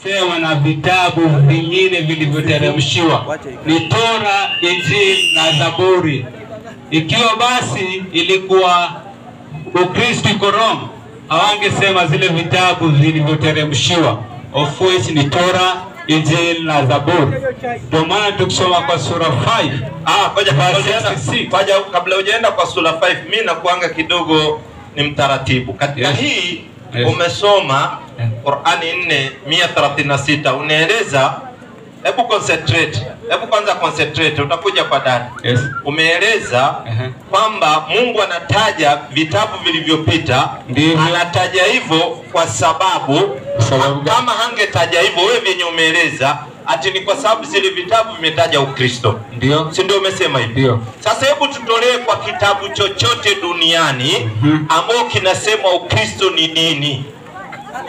Sema na vitabu vingine vilivyoteremshiwa ni Tora, Injili na Zaburi. Ikiwa basi ilikuwa Ukristo iko Roma, hawangesema zile vitabu vilivyoteremshiwa, of which ni Tora, Injili na Zaburi. Ndio maana tukisoma kwa sura 5, kabla hujaenda kwa sura 5, mimi nakuanga kidogo ni mtaratibu. Katika hii umesoma Qur'ani 4:136, unaeleza, hebu concentrate. Hebu kwanza concentrate, utakuja kwa dada. Umeeleza kwamba Mungu anataja vitabu vilivyopita, anataja hivyo kwa sababu kama hangetaja hivyo wewe vyenye umeeleza ati ni kwa sababu zile vitabu vimetaja Ukristo. Ndio. Si ndio umesema hivyo? Sasa hebu tutolee kwa kitabu chochote duniani ambao kinasema Ukristo ni dini.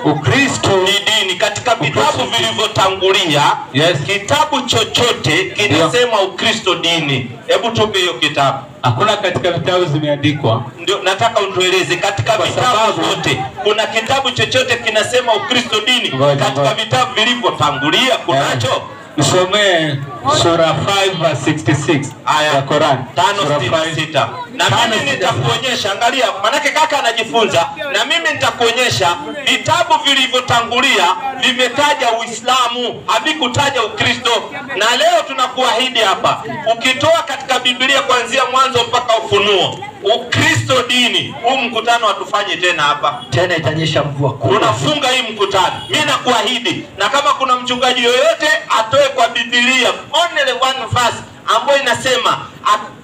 Ukristo ni dini katika vitabu vilivyotangulia. Kitabu chochote kinasema Ukristo dini. Hebu tupe hiyo kitabu. Hakuna katika vitabu zimeandikwa. Ndio nataka utueleze katika vitabu vyote kuna kitabu chochote kinasema Ukristo dini. Katika vitabu vilivyotangulia kunacho. Usome sura 5:66 ya Qur'an. 5:66. Na mimi nitakuonyesha, angalia, manake kaka anajifunza, na mimi nitakuonyesha vitabu vilivyotangulia vimetaja Uislamu, havikutaja Ukristo. Na leo tunakuahidi hapa, ukitoa katika Biblia kuanzia mwanzo mpaka Ufunuo, Ukristo dini, huu mkutano hatufanye tena hapa. Tena itanyesha mvua. Unafunga hii mkutano. Mimi nakuahidi, na kama kuna mchungaji yoyote atoe kwa Biblia only one verse ambayo inasema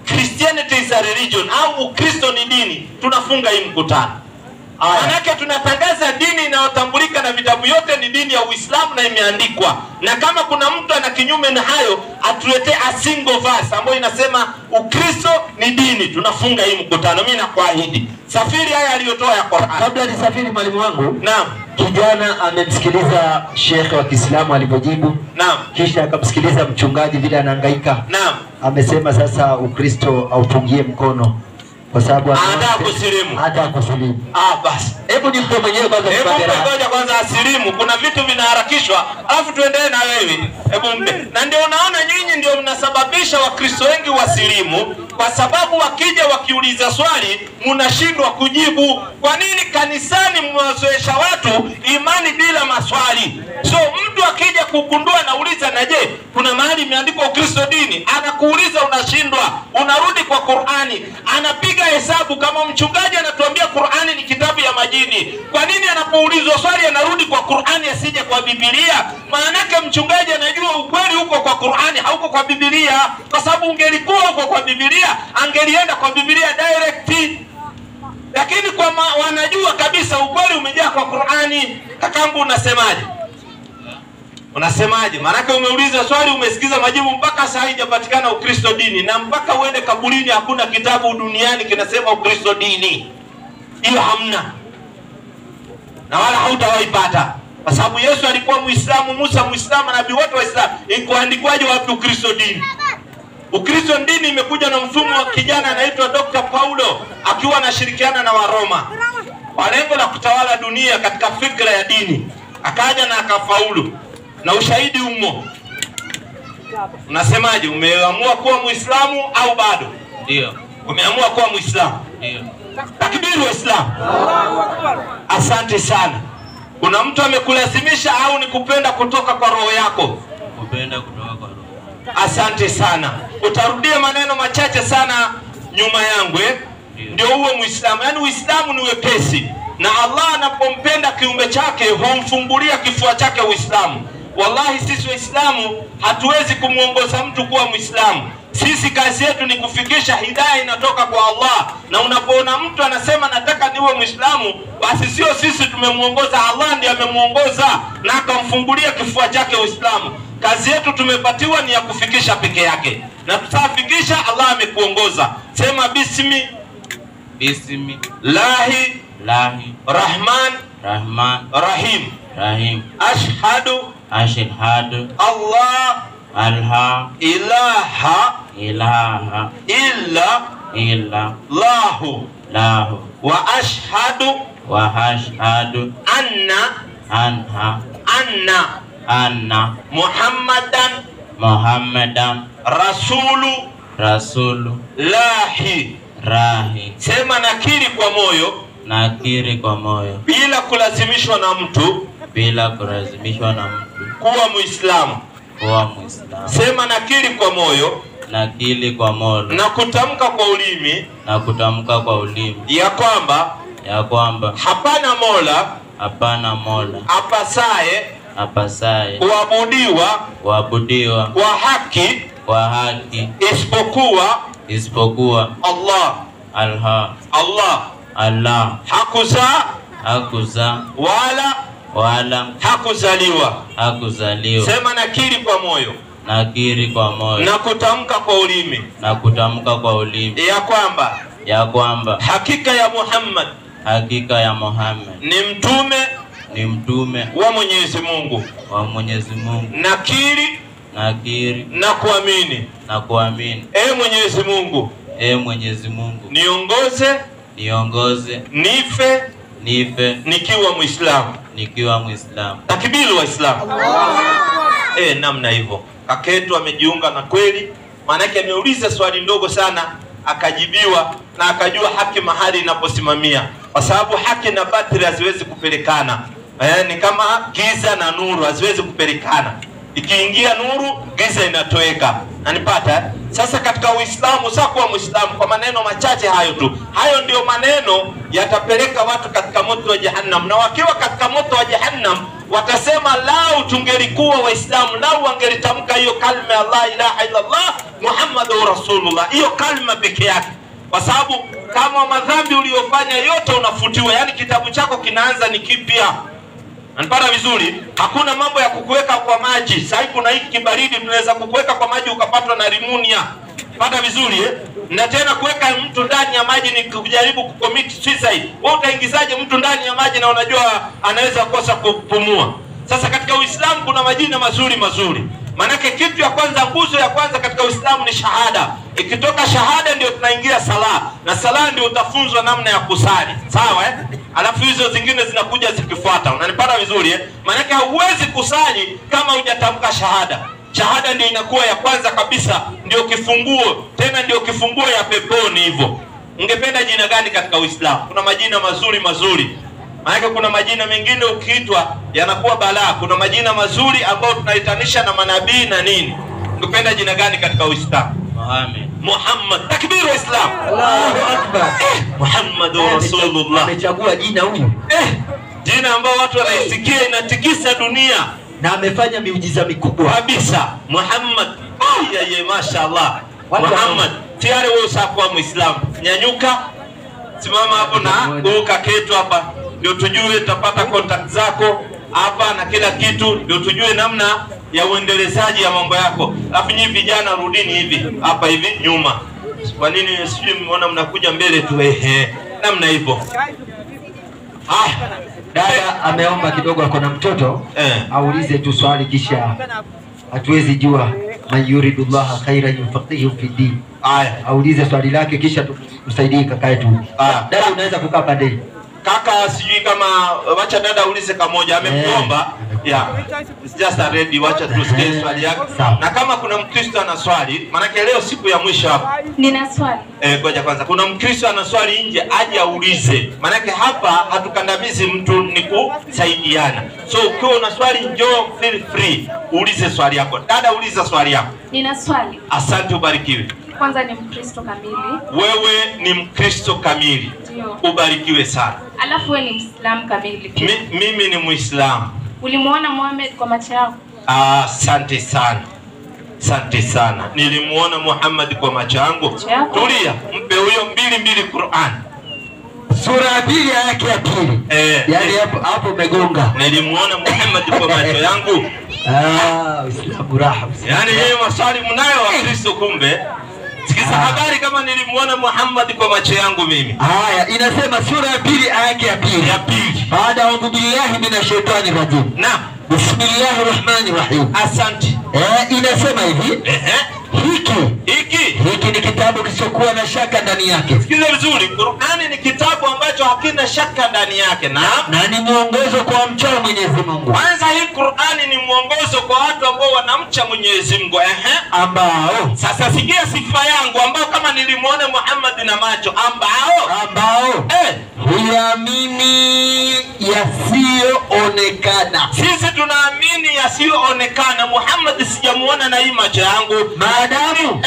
Christianity is a religion au Ukristo ni dini, tunafunga hii mkutano. Manake tunatangaza dini inayotambulika na vitabu yote ni dini ya Uislamu na imeandikwa. Na kama kuna mtu ana kinyume na hayo, atuletee a single verse ambayo inasema Ukristo ni dini, tunafunga hii mkutano. Mimi nakuahidi. Safiri haya aliyotoa ya Qur'an. Kabla nisafiri mwalimu wangu, naam, kijana amemsikiliza shekhe wa Kiislamu alipojibu. Naam. Kisha akamsikiliza mchungaji vile anahangaika. Naam. Amesema sasa Ukristo aupungie mkono kwa sababu anataka kusilimu. Hata kusilimu. Basi. Hebu nimpe mwenyewe kwanza. Hebu ngoja kwanza asilimu. Kuna vitu vinaharakishwa, alafu tuendelee na wewe. Hebu mbe. Na ndio unaona nyinyi ndio mnasababisha Wakristo wengi wasilimu, kwa sababu wakija wakiuliza swali mnashindwa kujibu. Kwa nini kanisani mwazoesha watu imani bila maswali? So mtu akija kugundua nauliza na je, kuna mahali imeandikwa Ukristo dini? Anakuuliza unashindwa, unarudi kwa Qur'ani. Anapiga hesabu kama mchungaji anatuambia Qur'ani ni kitabu ya majini. Kwa nini anapoulizwa swali anarudi kwa Qur'ani asije kwa Biblia? Maanake mchungaji anajua ukweli huko kwa Qur'ani, hauko kwa Biblia. Kwa sababu ungelikuwa huko kwa Biblia, angelienda kwa Biblia direct. Lakini kwa wanajua kabisa ukweli umejaa kwa Qur'ani. Kakangu unasemaje? Unasemaje? Maanake umeuliza swali, umesikiza majibu, mpaka sasa haijapatikana Ukristo dini, na mpaka uende kaburini hakuna kitabu duniani kinasema Ukristo dini. Hiyo hamna. Na wala hautawaipata. Kwa sababu Yesu alikuwa Muislamu, Musa Muislamu, nabii wote Waislamu. Ikuandikwaje wapi Ukristo dini? Ukristo dini imekuja na mfumo wa kijana anaitwa Dr. Paulo akiwa anashirikiana na Waroma kwa lengo la kutawala dunia katika fikra ya dini. Akaja na akafaulu. Na ushahidi umo. Unasemaje? Umeamua kuwa Muislamu au bado? Ndio. Umeamua kuwa Muislamu? Ndio. Takbiri Waislamu. Asante sana. Kuna mtu amekulazimisha au ni kupenda kutoka kwa roho yako? Kupenda kutoka kwa roho. Asante sana. Utarudia maneno machache sana nyuma yangu ndio uwe Muislamu. Yaani Uislamu ni wepesi. Na Allah anapompenda kiumbe chake humfungulia kifua chake Uislamu. Wallahi sisi Waislamu hatuwezi kumuongoza mtu kuwa Muislamu. Sisi kazi yetu ni kufikisha hidayah inatoka kwa Allah. Na unapoona mtu anasema nataka niwe Muislamu, basi sio sisi tumemuongoza, Allah ndiye amemuongoza na akamfungulia kifua chake Uislamu. Kazi yetu tumepatiwa ni ya kufikisha peke yake. Na tutafikisha, Allah amekuongoza. Sema bismi lahi rahman rahim ashhadu Allah ilaha illa lahu wa ashhadu anna anna Muhammadan rasulu rahi. Sema nakiri kwa moyo bila kulazimishwa na mtu kuwa Muislamu. Sema nakiri kwa moyo na kutamka kwa ulimi ya kwamba hapana mola apasaye kuabudiwa kwa haki isipokuwa Allah. Hakuzaa wala hakuzaliwa. Sema nakiri kwa moyo na kutamka kwa ulimi ya kwamba hakika ya Muhammad ni mtume wa Mwenyezi Mungu. Nakiri na kuamini. Mwenyezi Mungu niongoze nife nikiwa Muislamu. Takbir wa Islam. Namna hivyo. Kaketu amejiunga na kweli, maana yake ameuliza swali ndogo sana akajibiwa na akajua haki mahali inaposimamia, kwa sababu haki na batili haziwezi kupelekana. Ni kama giza na nuru haziwezi kupelekana. Ikiingia nuru, giza inatoweka. Nanipata? Sasa katika Uislamu sakuwa Muislamu kwa maneno machache hayo tu. Hayo ndio maneno yatapeleka watu katika moto wa Jahannam. Na wakiwa katika moto wa Jahannam watasema lau tungelikuwa Waislamu, lau wangelitamka hiyo kalima ya la ilaha illallah Muhammadur Rasulullah, hiyo kalima peke yake. Kwa sababu kama madhambi uliyofanya yote unafutiwa, yani kitabu chako kinaanza ni kipya. Anapata vizuri, hakuna mambo ya kukuweka kwa maji. Sasa kuna hiki kibaridi tunaweza kukuweka kwa maji ukapatwa na pneumonia. Pata vizuri Na tena kuweka mtu ndani ya maji ni kujaribu kucommit suicide. Wewe utaingizaje mtu ndani ya maji na unajua anaweza kosa kupumua? Sasa katika Uislamu kuna majina mazuri. Manake kitu ya kwanza, nguzo ya kwanza katika Uislamu ni shahada. Ikitoka shahada ndio tunaingia sala. Na sala ndio utafunzwa namna ya kusali. Sawa Alafu hizo zingine zinakuja zikifuata. Unanipata vizuri Manake hauwezi kusali kama hujatamka shahada. Shahada ndio inakuwa ya kwanza kabisa, ndio kifunguo, tena ndio kifunguo ya peponi hivyo. Ungependa jina gani katika Uislamu? Kuna majina mazuri. Maana kuna majina mengine ukiitwa yanakuwa balaa. Kuna majina mazuri ambayo tunaitanisha na manabii na nini. Ungependa jina gani katika Uislamu? Muhammad. Takbir wa Islam. Allahu Akbar. Muhammadur Rasulullah. Amechagua jina huyu. Jina ambao watu wanaisikia inatikisa dunia. Na amefanya miujiza mikubwa kabisa. Muhammad. Mashaallah. Muhammad. Tayari wewe ushakuwa Muislamu. Nyanyuka. Simama hapo na uka ketu hapa. Ndio tujue tutapata contact zako hapa na kila kitu, ndio tujue namna ya uendelezaji ya mambo yako. Alafu nyinyi vijana rudini hivi hapa hivi nyuma. Kwa nini sijui mmeona mnakuja mbele tu namna hivyo. Dada ameomba kidogo, ako na mtoto aulize tu swali kisha hatuwezi jua. Mayuridullah khairan yufaqihu fi din. Aulize swali lake kisha tusaidie kaka yetu. Dada unaweza kukaa pande. Kaka sijui kama wacha dada ulize kamoja amekuomba. Just ready, wacha tusikie swali yake. Na kama kuna Mkristo ana swali, maana leo siku ya mwisho hapa. Nina swali. Ngoja kwanza. Kuna Mkristo ana swali nje aje aulize. Maana hapa hatukandamizi mtu, ni kusaidiana. So ukiwa una swali njoo feel free. Ulize swali yako. Dada uliza swali yako. Nina swali. Asante, ubarikiwe. Kwanza ni Mkristo kamili. Wewe ni Mkristo kamili. Ndio. Ubarikiwe sana. Alafu wewe ni Muislamu kamili. Mimi ni Muislamu. Ulimuona Muhammad kwa macho yako? Asante sana. Nilimuona Muhammad kwa macho yangu. Tulia, mpe huyo 2 Qur'an. Sura ya 2 aya yake ya 2. Yaani hapo umegonga. Nilimuona Muhammad kwa macho yangu. Uislamu raha. Yaani yeye maswali mnayo wa Kristo kumbe. Sikiza habari kama nilimuona Muhammad kwa macho yangu mimi. Haya, inasema sura ya 2 aya yake ya 2. Baada ya a'udhu billahi minash shaitani rajim. Naam. Bismillahir rahmanir rahim. Asante. Inasema hivi. hiki ni kitabu kisichokuwa na shaka ndani yake. Sikiza vizuri, Qur'ani ni kitabu ambacho hakina shaka ndani yake, na ni mwongozo kwa mchao Mwenyezi Mungu. Kwanza hii Qur'ani ni mwongozo kwa watu ambao wanamcha Mwenyezi Mungu, ambao sasa sikia sifa yangu, ambao kama nilimuona Muhammad na macho, ambao huamini yasiyoonekana. Sisi tunaamini yasiyoonekana. Muhammad sijamuona na hii macho yangu, maadamu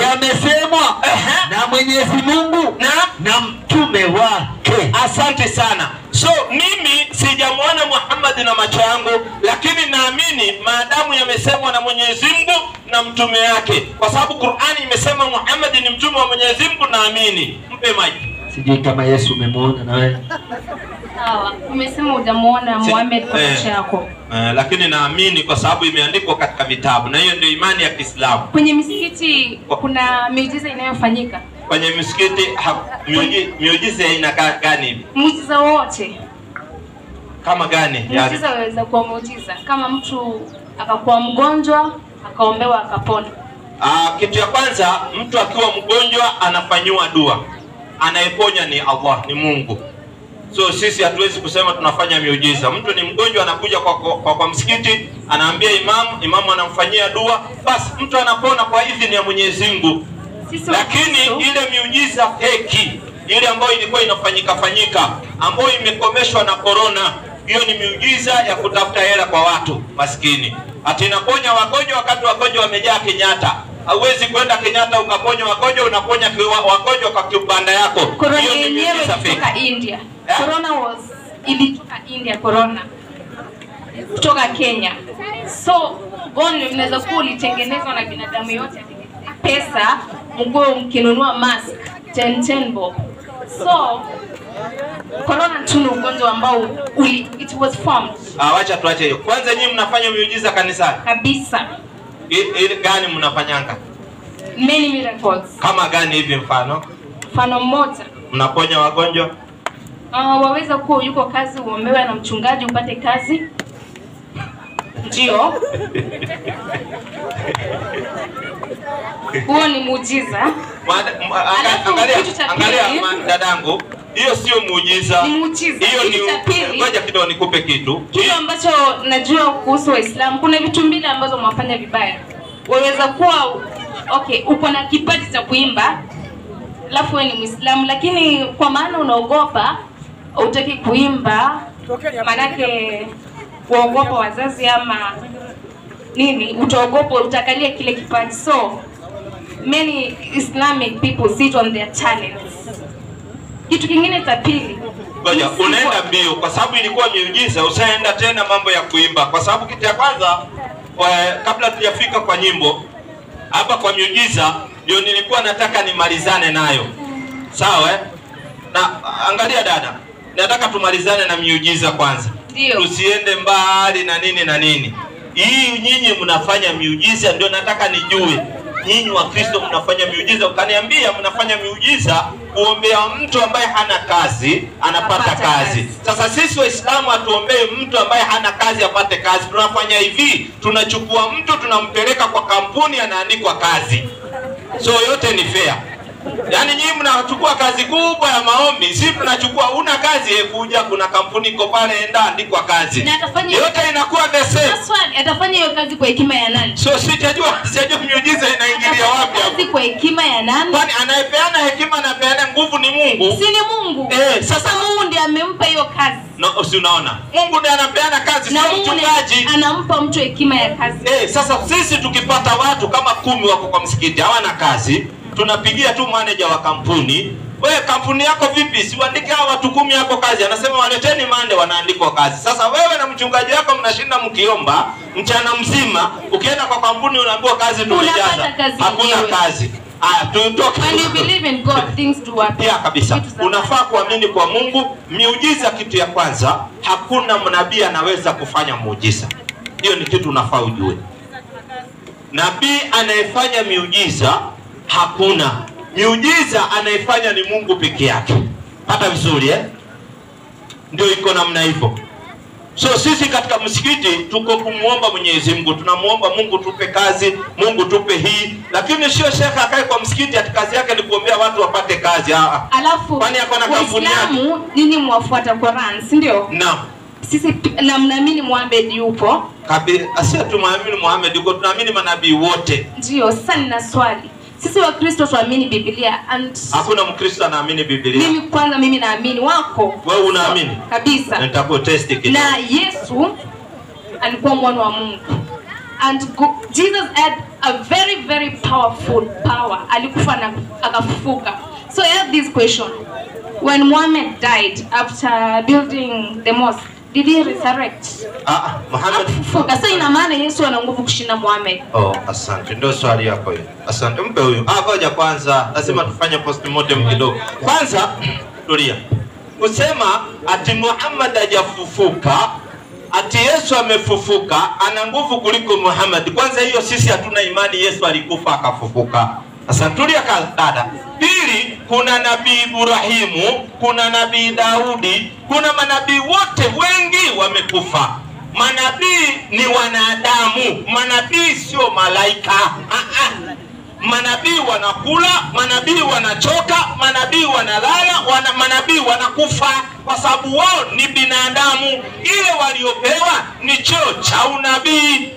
yamesemwa na Mwenyezi Mungu na mtume wake. Asante sana. So mimi sijamuona Muhammad na macho yangu, lakini naamini maadamu yamesemwa na Mwenyezi Mungu na mtume wake, kwa sababu Qur'ani imesema Muhammad ni mtume wa Mwenyezi Mungu, naamini. Mpe maji. Sijui kama Yesu umemuona na wewe. Sawa, umesema hujamuona Muhammad kwa macho yako. Lakini naamini kwa sababu imeandikwa katika vitabu, na hiyo ndio imani ya Kiislamu. Kwenye misikiti kuna miujiza inayofanyika. Kwenye misikiti miujiza aina gani? Muujiza wote. Kama gani? Muujiza waweza kuwa muujiza kama mtu akakuwa mgonjwa akaombewa akapona. Kitu ya kwanza, mtu akiwa mgonjwa anafanywa dua. Anayeponya ni Allah, ni Mungu. So sisi hatuwezi kusema tunafanya miujiza. Mtu ni mgonjwa anakuja kwa msikiti, anaambia imamu anamfanyia dua, basi mtu anapona kwa idhini ya Mwenyezi Mungu. Lakini ile miujiza feki, ile ambayo ilikuwa inafanyika ambayo imekomeshwa na corona, hiyo ni miujiza ya kutafuta hela kwa watu maskini. Ati inaponya wagonjwa wakati wagonjwa wamejaa Kenyatta. Hauwezi kwenda Kenyatta ukaponya wagonjwa, unaponya wagonjwa kwa kibanda yako. Hiyo ni miujiza feki. India. Corona ilitoka India, corona kutoka Kenya. So gonjwa inaweza kuwa ulitengenezwa na binadamu yote. Pesa mgo mkinunua mask 10 bob. So corona tu ni ugonjwa ambao it was formed. Wacha tuache hiyo. Kwanza nyinyi mnafanya miujiza kanisani? Kabisa. Ile gani mnafanyanga? Many miracles. Kama gani hivi mfano? Mfano mmoja. Mnaponya wagonjwa? Waweza kuwa yuko kazi uombewe na mchungaji upate kazi. Ndio. Huo ni muujiza. Angalia dadangu, hiyo sio muujiza. Ni muujiza. Hiyo ni ngoja kidogo nikupe kitu. Kitu ambacho najua kuhusu Waislamu, kuna vitu mbili ambazo mwafanya vibaya. Waweza kuwa uko na kipaji cha kuimba, alafu wewe ni Muislamu, lakini kwa maana unaogopa hutaki kuimba, manake uogopa wazazi ama nini, utaogopa utakalia kile kipaji. So many Islamic people sit on their talents. Kitu kingine cha pili, ngoja unaenda mbio kwa sababu ilikuwa miujiza, usaenda tena mambo ya kuimba, kwa sababu kitu ya kwanza kabla tujafika kwa nyimbo hapa kwa miujiza ndio nilikuwa nataka nimalizane nayo. Sawa na angalia dada, nataka tumalizane na miujiza kwanza. Tusiende mbali na nini. Hii nyinyi mnafanya miujiza, ndio nataka nijue. Nyinyi wa Kristo mnafanya miujiza, ukaniambia mnafanya miujiza kuombea mtu ambaye hana kazi anapata kazi. Sasa sisi Waislamu hatuombei mtu ambaye hana kazi apate kazi. Tunafanya hivi, tunachukua mtu tunampeleka kwa kampuni anaandikwa kazi. So yote ni fair. Yaani nyinyi mnachukua kazi kubwa ya maombi, sisi tunachukua una kazi kuja kuna kampuni iko pale enda andikwa kazi. Yote inakuwa the same. Swali, atafanya hiyo kazi kwa hekima ya nani? So sijajua miujiza inaingilia wapi hapo. Kazi kwa hekima ya nani? Kwani anayepeana hekima na anayepeana nguvu ni Mungu? Si ni Mungu? Sasa Mungu ndiye amempa hiyo kazi. No, si unaona? Mungu ndiye anapeana kazi, sio mchungaji. Anampa mtu hekima ya kazi. Sasa sisi tukipata watu kama 10 wako kwa msikiti hawana kazi, tunapigia tu manager wa kampuni, wewe kampuni yako vipi? Siwaandike hawa watu 10 yako kazi. Anasema waleteni mande, wanaandikwa kazi. Sasa wewe na mchungaji wako mnashinda mkiomba mchana mzima, ukienda kwa kampuni unaambiwa kazi tumejaza. Hakuna kazi. Tutoke. When you believe in God, things do happen. Pia kabisa. Unafaa kuamini kwa Mungu. Miujiza kitu ya kwanza, hakuna mnabii anaweza kufanya muujiza. Hiyo ni kitu unafaa ujue. Nabii anayefanya miujiza hakuna. Miujiza anayefanya ni Mungu peke yake. Pata vizuri Ndio iko namna hivyo. So sisi katika msikiti tuko kumuomba Mwenyezi Mungu, tunamuomba Mungu tupe kazi, Mungu tupe hii, lakini sio shekha akae kwa msikiti ati kazi yake ni kuombea watu wapate kazi. Alafu kwani yako na kampuni yake? Waislamu nini mwafuata Quran, si ndio? Naam. Sisi na mnaamini Muhammad yupo. Asia tunaamini Muhammad yuko, tunaamini manabii wote. Ndio, sasa nina swali. Sisi wa Kristo tuamini Biblia and hakuna Mkristo anaamini Biblia. Mimi naamini wako. Wewe unaamini? Kabisa. Nitakutesti kidogo. Na Yesu alikuwa mwana wa Mungu. And Jesus had a very very powerful power. Alikufa na akafufuka. So I have this question. When Muhammad died after building the mosque, did he resurrect? Muhammad fufuka. Sasa ina maana Yesu ana nguvu kushinda Muhammad. Asante. Ndio swali yako hiyo. Asante, mpe huyo. Ngoja kwanza, lazima tufanye postmortem kidogo. Kwanza tulia. Kusema ati Muhammad hajafufuka, ati Yesu amefufuka, ana nguvu kuliko Muhammad. Kwanza hiyo sisi hatuna imani Yesu alikufa akafufuka. Asante, tulia dada. Pili, kuna nabii Ibrahimu, kuna nabii Daudi, kuna manabii wote wengi wamekufa. Manabii ni wanadamu, manabii sio malaika. Manabii wanakula, manabii wanachoka, manabii wanalala, manabii wanakufa kwa sababu wao ni binadamu. Ile waliopewa ni cheo cha unabii.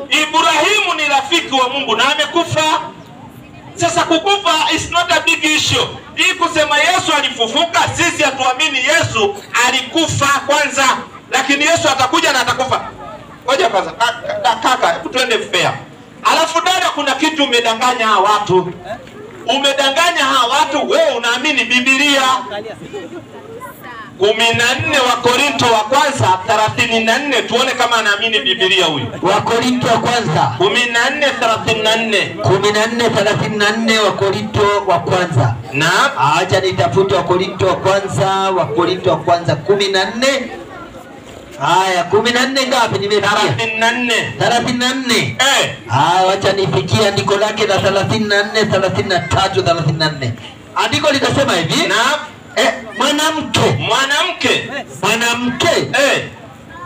Ibrahimu ni rafiki wa Mungu na amekufa. Sasa kukufa is not a big issue. Hii kusema Yesu alifufuka, sisi hatuamini Yesu alikufa kwanza, lakini Yesu atakuja na atakufa. Ngoja kwanza kaka, tuende fair. Alafu dada, kuna kitu umedanganya hawa watu. Umedanganya hawa watu, wewe unaamini Biblia. 14 wa Korinto wa kwanza 34, tuone kama anaamini Biblia huyu. Wa Korinto wa kwanza 14:34. 14:34 wa Korinto wa kwanza. Naam. Acha nitafute wa Korinto wa kwanza, wa Korinto wa kwanza 14. Haya, 14 ngapi nimefikia? 34. Acha nifikie andiko lake la 34, 33, 34. Andiko linasema hivi. Naam. Mwanamke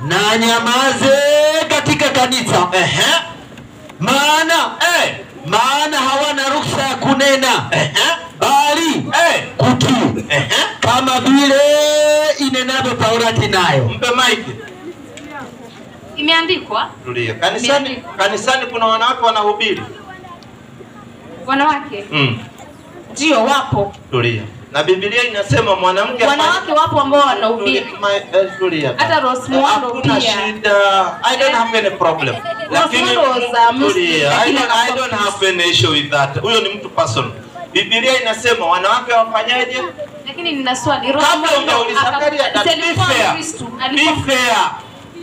na nyamaze katika kanisa. Maana hawana ruhusa ya kunena, bali kutii, kama vile inenavyo Taurati nayo. Mpe mic. Imeandikwa? Tulia. Kanisani kuna wanawake wanahubiri. Wanawake? Ndio wapo. Tulia. Na Biblia inasema mwanamke wanawake wapo ambao wanahubiri. Hata Rose Muhando pia. I don't have any problem. Lakini I don't have any issue with that. Huyo ni mtu personal. Biblia inasema wanawake wafanyaje? Lakini nina swali. Rose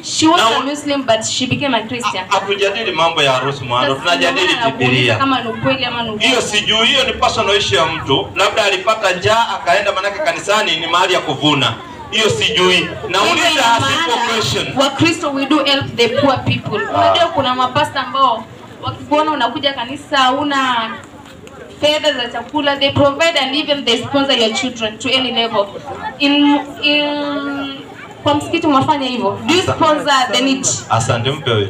She was a Muslim but she became a Christian. Hatujadili mambo ya Rose Muhando, tunajadili Biblia. Kama ni ukweli ama ni ukweli. Hiyo sijui, hiyo ni personal issue ya mtu. Labda alipata njaa akaenda, manake kanisani ni mahali ya kuvuna. Hiyo sijui. Nauliza simple question. Wa Kristo we do help the poor people. Unajua kuna mapasta ambao wakikuona unakuja kanisa una fedha za chakula, they provide and even they sponsor your children to any level. Kwa msikiti mwafanya hivyo. Do you sponsor the need? Asante, mpe huyo.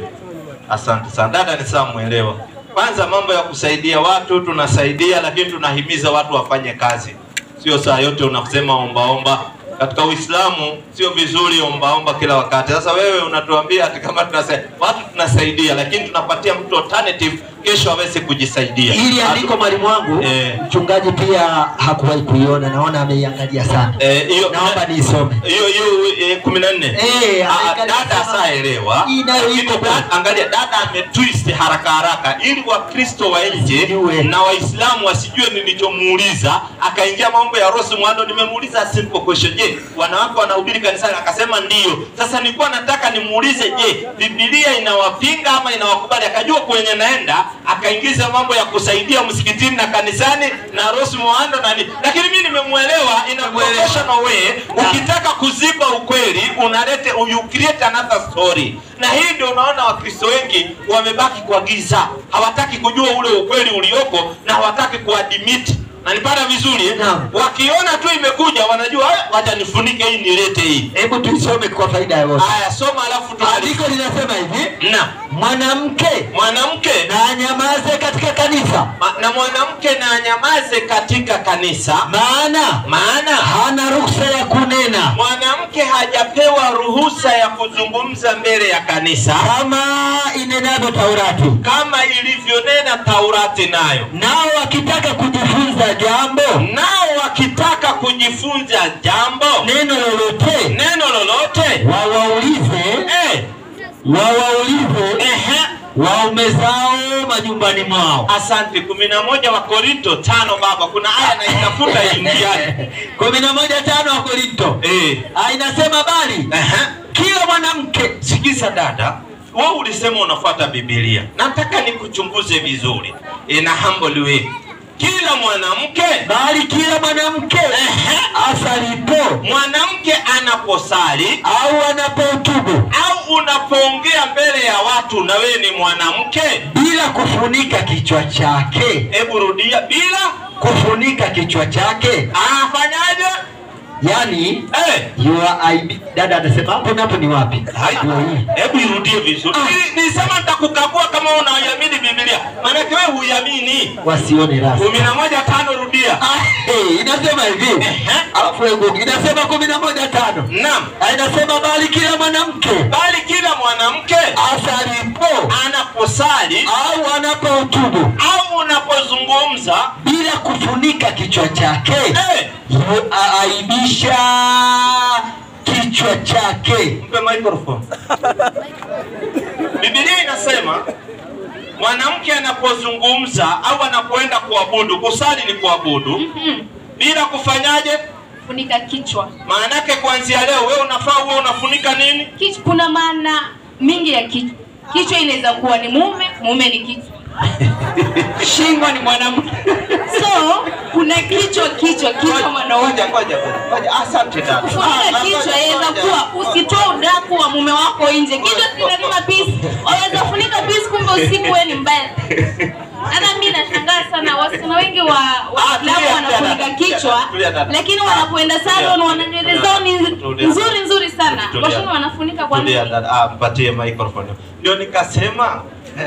Asante sana. Dada ni sawa, muelewa. Kwanza mambo ya kusaidia watu tunasaidia, lakini tunahimiza watu wafanye kazi. Sio saa yote unasema omba. Katika Uislamu sio vizuri omba kila wakati. Sasa wewe unatuambia ati kama tunasaidia lakini tunapatia mtu alternative kesho aweze kujisaidia. Ili andiko mwalimu wangu mchungaji pia hakuwahi kuiona, naona ameiangalia sana. Naomba niisome. Hiyo 14. Dada saelewa. Angalia, dada ametwist haraka ili Wakristo wa nje na Waislamu wasijue nilichomuuliza, akaingia mambo ya Rose Muhando. Nimemuuliza simple question. Je, wanawake wanahubiri kanisani? Akasema ndio. Sasa nilikuwa nataka nimuulize, je, Biblia inawapinga ama inawakubali? Akajua kwenye naenda, akaingiza mambo ya kusaidia msikitini na kanisani na Rose Muhando nani. Lakini mimi nimemuelewa in a professional way. Ukitaka kuziba ukweli unalete, you create another story. Na hii ndio unaona Wakristo wengi wamebaki kwa giza. Hawataki kujua ule ukweli ulioko na hawataki kuadmit Nanipata vizuri eh? Naam. Wakiona tu imekuja wanajua wacha nifunike hii nilete hii. Hebu tuisome kwa faida ya wote. Haya, soma alafu tu. Andiko linasema hivi. Na mwanamke na anyamaze katika kanisa. Na mwanamke na anyamaze katika kanisa. Maana hana ruhusa ya kunena. Mwanamke hajapewa ruhusa ya kuzungumza mbele ya kanisa kama inenavyo Taurati. Kama ilivyonena Taurati nayo. Nao wakitaka kujifunza jambo. Neno lolote. Wawaulize waume zao majumbani mwao. Asante. 11 wa Korinto 5 baba. Kuna aya na itafuta ingiani. 11:5 wa Korinto. Inasema bali kila mwanamke. Sikiza dada, wewe ulisema unafuata Biblia. Nataka nikuchunguze vizuri. Ina humble way. Kila mwanamke asalipo, mwanamke anaposali au anapohutubu au unapoongea mbele ya watu na wewe ni mwanamke, bila kufunika kichwa chake. Hebu rudia. Bila kufunika kichwa chake. Anafanyaje? Yani dada anasema hapo ni wapi? Hebu irudie vizuri. Nilisema nitakukagua kama unaiamini Biblia. Maana wewe huiamini. Wasione rasmi. 11:5 rudia. Inasema hivi. Alafu inasema 11:5. Naam. Inasema bali kila mwanamke asalipo, anaposali au anapohutubu au unapozungumza bila kufunika kichwa chake. Aibisha kichwa chake. Mpe microphone. Biblia inasema mwanamke anapozungumza au anapoenda kuabudu, kusali ni kuabudu, bila kufanyaje? Funika kichwa. Maana yake kuanzia leo wewe unafaa uwe unafunika nini? Kichwa. Kuna maana mingi ya kichwa. Kichwa inaweza kuwa ni mume ni kichwa. Shingo ni mwanamke. So kuna kichwa mwanaume. Ngoja. Asante dada. Kufunika kichwa inaweza kuwa usitoe udaku wa mume wako nje. Kichwa kinalima peace. Waweza funika peace kumbe usiku wewe ni mbaya. Ana mimi nashangaa sana wasichana wengi wa wanafunika kichwa, lakini wanapoenda salon wana nywele zao ni nzuri sana. Washona wanafunika kwa nini? Mpatie microphone. Ndio nikasema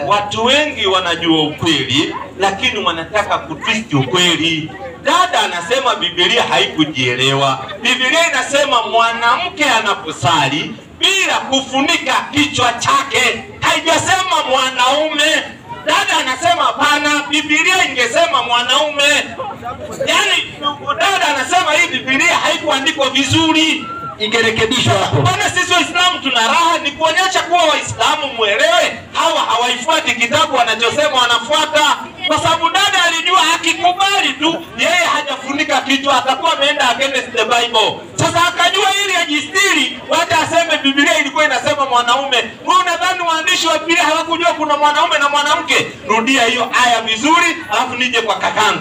watu wengi wanajua ukweli lakini wanataka kutwist ukweli. Dada anasema Biblia haikujielewa. Biblia inasema mwanamke anaposali bila kufunika kichwa chake. Haijasema mwanaume. Dada anasema hapana, Biblia ingesema mwanaume. Yaani dada anasema hii Biblia haikuandikwa vizuri. Ingerekebishwa hapo. Bwana sisi Waislamu tuna raha ni kuonyesha kuwa Waislamu muelewe hawa hawaifuati kitabu wanachosema wanafuata. Kwa sababu dada alijua akikubali tu yeye hajafunika kichwa atakuwa ameenda against the Bible. Sasa akajua ili ajistiri wacha aseme Biblia ilikuwa inasema mwanaume. Wewe unadhani waandishi wa Biblia hawakujua kuna mwanaume na mwanamke? Rudia hiyo aya vizuri alafu nije kwa kakangu.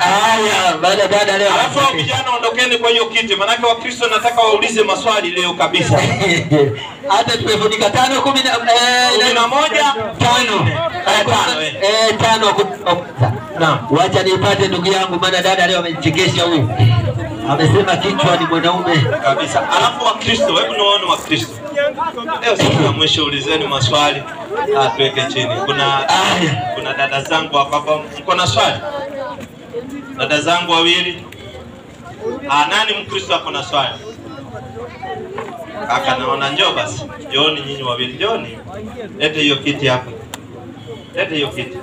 Baada dada leo. Alafu vijana ondokeni kwa hiyo kiti maana Wakristo nataka waulize maswali leo kabisa. Hata tumefunika 5 5. Naam. Wacha nipate ndugu yangu maana dada leo amenichekesha huyu. Amesema kichwa ni mwanaume kabisa. Alafu Wakristo, hebu naone Wakristo. Leo siku ya mwisho ulizeni maswali. Tuweke chini. Kuna dada zangu hapa. Mko na swali? Dada zangu wawili. Nani Mkristo ako na swali? Kaka naona njoo basi. Jooni nyinyi wawili jooni. Lete hiyo kiti hapa. Lete hiyo kiti.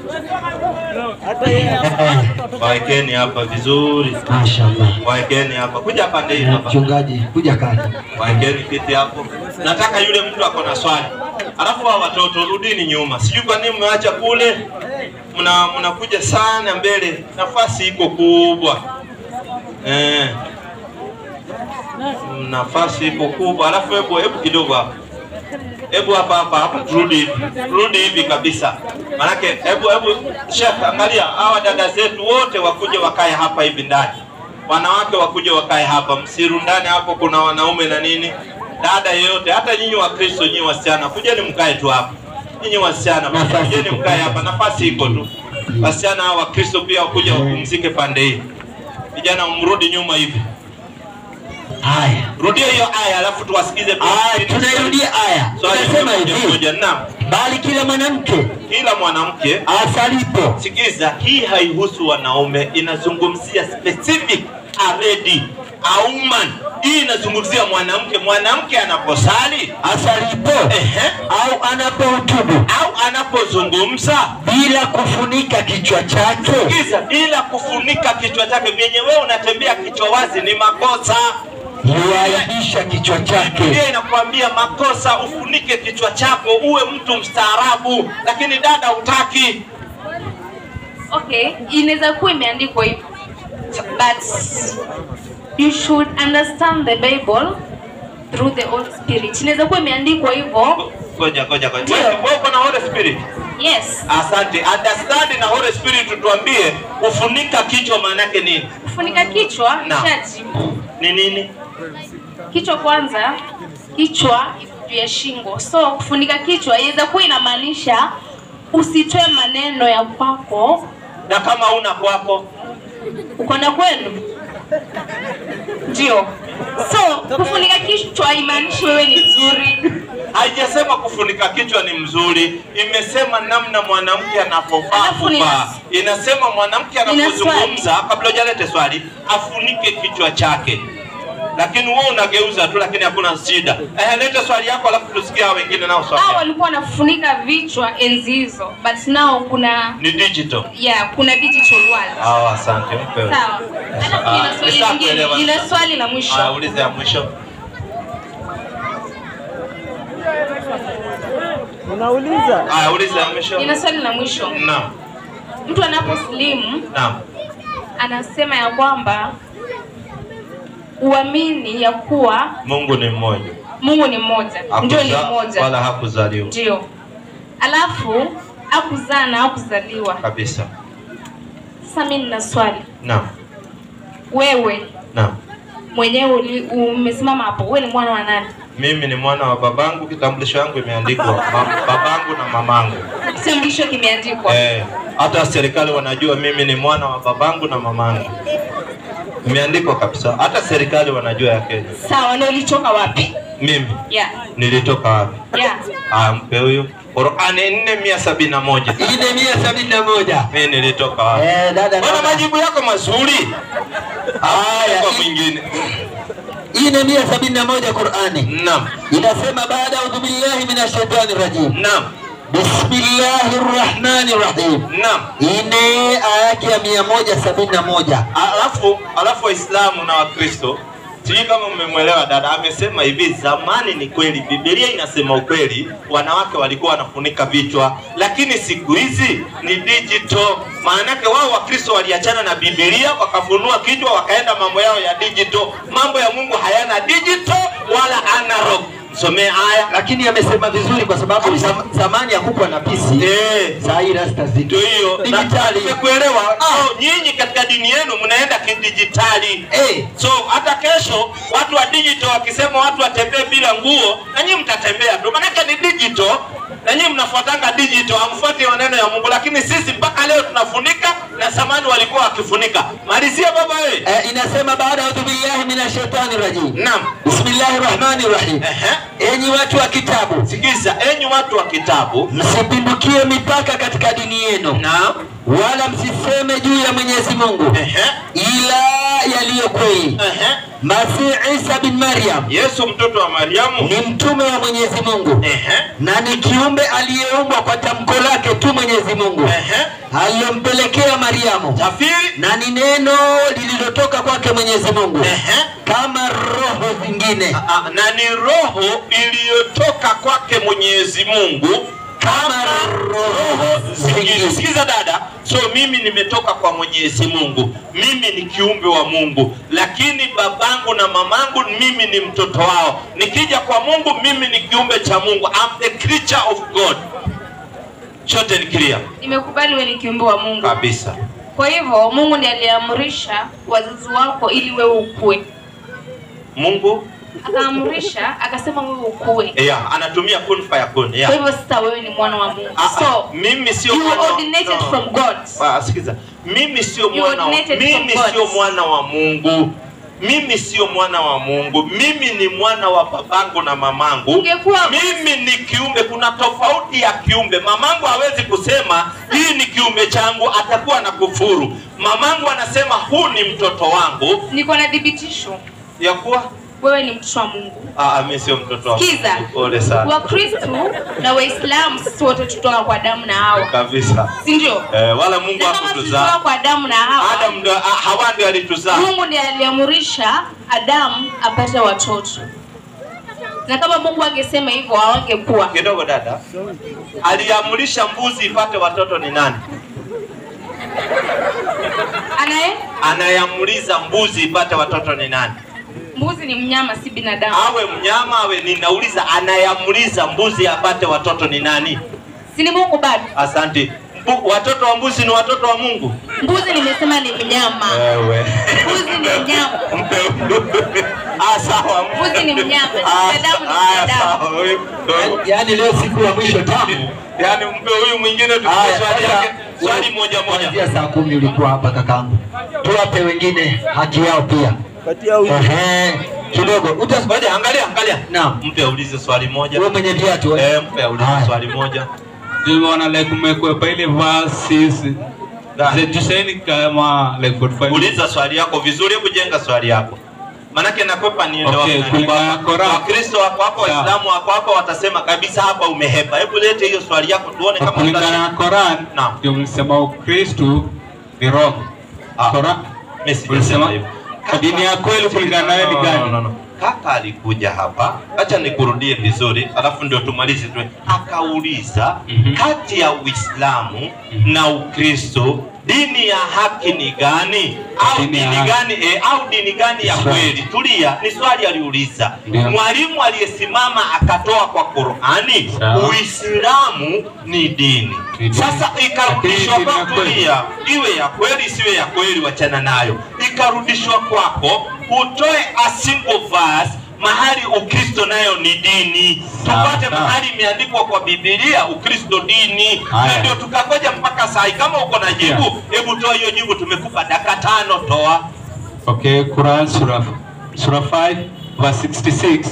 Waekeni hapa vizuri. Mashaallah. Waekeni hapa. Kuja pande hii hapa. Mchungaji, kuja kati. Waekeni kiti hapo. Nataka yule mtu ako na swali. Alafu hao watoto rudini nyuma. Sijui kwa nini mmeacha kule. Mnakuja sana mbele. Nafasi iko kubwa. Nafasi iko kubwa. Alafu hebu kidogo hapa. Hebu hapa turudi hivi kabisa. Manake hebu Sheikh angalia hawa dada zetu wote wakuje wakae hapa hivi ndani. Wanawake wakuje wakae hapa, msirundane hapo kuna wanaume na nini. Dada yeyote hata nyinyi wa Kristo nyinyi wasichana kujeni mkae tu hapa. Nyinyi wasichana kujeni mkae hapa, nafasi iko tu. Wasichana wa Kristo pia wakuje wapumzike pande hii. Vijana mrudi nyuma hivi. Haya. Rudia hiyo aya alafu tuwasikize. Tunairudia aya. Tunasema hivi. Naam. Bali kila mwanamke asalipo. Sikiza, hii haihusu wanaume, inazungumzia specific already a woman. Hii inazungumzia mwanamke. Mwanamke anaposali asalipo au anapohutubu au anapozungumza bila kufunika kichwa chake. Sikiza, bila kufunika kichwa chake. Vyenye wewe unatembea kichwa wazi ni makosa. Yuaibisha kichwa chake. Biblia inakuambia makosa ufunike kichwa chako uwe mtu mstaarabu, lakini dada hutaki. Okay, inaweza kuwa imeandikwa hivyo. But you should understand the Bible through the Holy Spirit. Inaweza kuwa imeandikwa hivyo. Ngoja. Wewe uko na Holy Spirit? Yes. Asante. Understand na Holy Spirit tuambie kufunika kichwa maana yake nini? Kufunika kichwa ni nini? Kichwa kwanza, kichwa juu ya shingo. So kufunika kichwa inaweza kuwa inamaanisha usitoe maneno ya kwako. Na kama una kwako, uko na kwenu. Ndio. So kufunika kichwa haimaanishi wewe ni mzuri. Haijasema kufunika kichwa ni mzuri, imesema namna mwanamke anapofaa kuvaa. Inasema mwanamke anapozungumza, kabla hujalete swali, afunike kichwa chake. Lakini wewe unageuza tu, lakini hakuna shida. Leta swali yako alafu tusikie wengine nao swali. Hao walikuwa wanafunika vichwa enzi hizo, but now kuna ni digital. Yeah, kuna digital world. Asante. Sawa. Alafu kuna swali lingine, ina swali la mwisho. Uliza ya mwisho. Unauliza? Uliza ya mwisho. Ina swali la mwisho. Naam. Mtu anaposlimu, naam, anasema ya kwamba uamini ya kuwa Mungu ni mmoja. Mungu ni mmoja. Ndio ni mmoja. Wala hakuzaliwa. Ndio. Alafu hakuzaa na hakuzaliwa. Kabisa. Sasa mimi nina swali. Naam. Wewe. Naam. Mwenyewe umesimama hapo. Wewe ni mwana wa nani? Mimi ni mwana wa babangu, kitambulisho yangu imeandikwa babangu na mamangu. Kitambulisho kimeandikwa. Hata serikali wanajua mimi ni mwana wa babangu na mamangu. Imeandikwa kabisa. Hata serikali wanajua ya Kenya. Sawa, na ulitoka wapi? Mimi? Yeah. Nilitoka wapi? Yeah. Mpe huyo. Qur'ani 471. 471. Mimi nilitoka wapi? Dada. Bwana majibu yako mazuri. Kwa mwingine. 471 Qur'ani. Naam. Inasema baada a'udhu billahi minash shaitani rajim. Naam. Bismillahirrahmanirrahim. Naam. Ine aya ya 171. Alafu Waislamu na Wakristo, sijui kama mmemwelewa dada, amesema hivi, zamani ni kweli Biblia inasema ukweli, wanawake walikuwa wanafunika vichwa, lakini siku hizi ni digital. Maana yake wao Wakristo waliachana na Biblia, wakafunua kichwa, wakaenda mambo yao ya digital. Mambo ya Mungu hayana digital wala analog. Somea aya. Lakini amesema vizuri kwa sababu zamani hakukuwa na PC. Sasa hii rasta zito. Hiyo digitali. Nimekuelewa. Nyinyi katika dini yenu mnaenda kidijitali. So hata kesho watu wa digital wakisema watu watembee bila nguo, na nyinyi mtatembea tu. Maana ni digital. Na nyinyi mnafuatanga digital, hamfuati maneno ya Mungu, lakini sisi mpaka leo tunafunika na zamani walikuwa wakifunika. Malizia baba wewe. Inasema baada a'udhu billahi minash shaitani rajim. Naam. Bismillahirrahmanirrahim. Enyi watu wa kitabu. Sikiza, enyi watu wa kitabu, msipindukie mipaka katika dini yenu. Naam. Wala msiseme juu ya Mwenyezi Mungu ila yaliyo kweli. Masihi Isa bin Maryam, Yesu mtoto wa Mariamu, ni mtume wa Mwenyezi Mungu. Na ni kiumbe aliyeumbwa kwa tamko lake tu Mwenyezi Mungu. Aliyompelekea Mariamu. Na ni neno lililotoka kwake Mwenyezi Mungu. Kama roho zingine. Na ni roho iliyotoka kwake Mwenyezi Mungu kama roho zingine. Sikiza dada, so mimi nimetoka kwa Mwenyezi Mungu, mimi ni kiumbe wa Mungu, lakini babangu na mamangu mimi ni mtoto wao. Nikija kwa Mungu mimi ni kiumbe cha Mungu. I'm the creature of God. Chote ni clear. Nimekubali wewe ni kiumbe wa Mungu. Kabisa. Kwa hivyo Mungu ndiye aliamrisha wazazi wako ili wewe ukue. Mungu akaamrisha akasema wewe ukue. Yeah, anatumia kun fayakun. Yeah. Kwa hivyo sasa wewe ni mwana wa Mungu. So mimi sio you are ordinated from God. Sikiza. Mimi sio mwana wa Mungu. Mimi sio mwana wa Mungu. Mimi ni mwana wa babangu na mamangu. Mimi ni kiumbe. Kuna tofauti ya kiumbe. Mamangu hawezi kusema hii ni kiumbe changu, atakuwa na kufuru. Mamangu anasema huu ni mtoto wangu. Niko na dhibitisho ya kuwa wewe ni mtoto wa Mungu. Mimi sio mtoto wa Mungu. Sikiza. Pole sana. Wakristo na Waislamu sisi wote tutoka kwa Adamu na Hawa. Kabisa. Si ndio? Wala Mungu hakutuzaa. Tutoka kwa Adamu na Hawa. Adam ndio Hawa ndio alituzaa. Mungu ndiye aliamrisha Adamu apate watoto. Na kama Mungu angesema hivyo hawangekuwa. Kidogo dada. Aliamrisha mbuzi ipate watoto ni nani? Anayeamrisha mbuzi ipate watoto ni nani? Mbuzi ni mnyama, si binadamu. Awe mnyama awe, ninauliza anayeamrisha mbuzi apate watoto ni nani? Si ni Mungu bado? Asante. Watoto wa mbuzi ni watoto wa Mungu? Mbuzi nimesema ni mnyama. Wewe. Mbuzi ni mnyama. Sawa. Mbuzi ni mnyama. Binadamu ni binadamu. Yaani leo siku ya mwisho tamu. Yaani mpe huyu mwingine swali yake. Swali moja. Kuanzia saa 10 ulikuwa hapa kakangu. Tuwape wengine haki yao pia. Kidogo. Ngoja angalia. Naam. Mpe aulize swali moja. Wewe mwenye viatu mpe aulize swali moja. Nimeona like umekwepa ile verses. Tuseni kama like 45. Uliza swali yako vizuri, kujenga swali yako. Manake nakwepa ni ndio Wakristo wako hapo, Waislamu wako hapo watasema kabisa hapa umehepa. Hebu lete hiyo swali yako tuone kama kulingana na Quran. Ndio msema Ukristo ni wrong. Quran msema dini ya kweli kulingana na gani? Kaka alikuja hapa, acha nikurudie vizuri alafu ndio tumalize tu. Akauliza kati ya Uislamu na Ukristo dini ya haki ni gani? Au dini gani ya kweli? Tulia, ni swali aliuliza. Mwalimu aliyesimama akatoa kwa Qur'ani, Uislamu ni dini. Sasa ikarudishwa kwa kulia, iwe ya kweli siwe ya kweli, wachana nayo. Ikarudishwa kwako utoe a single verse mahali Ukristo nayo ni dini. Tupate mahali imeandikwa kwa Biblia Ukristo dini. Na ndio tukakoja mpaka saa. Kama uko na jibu, hebu toa hiyo jibu, tumekupa dakika 5 toa. Okay, Quran sura 5 verse 66.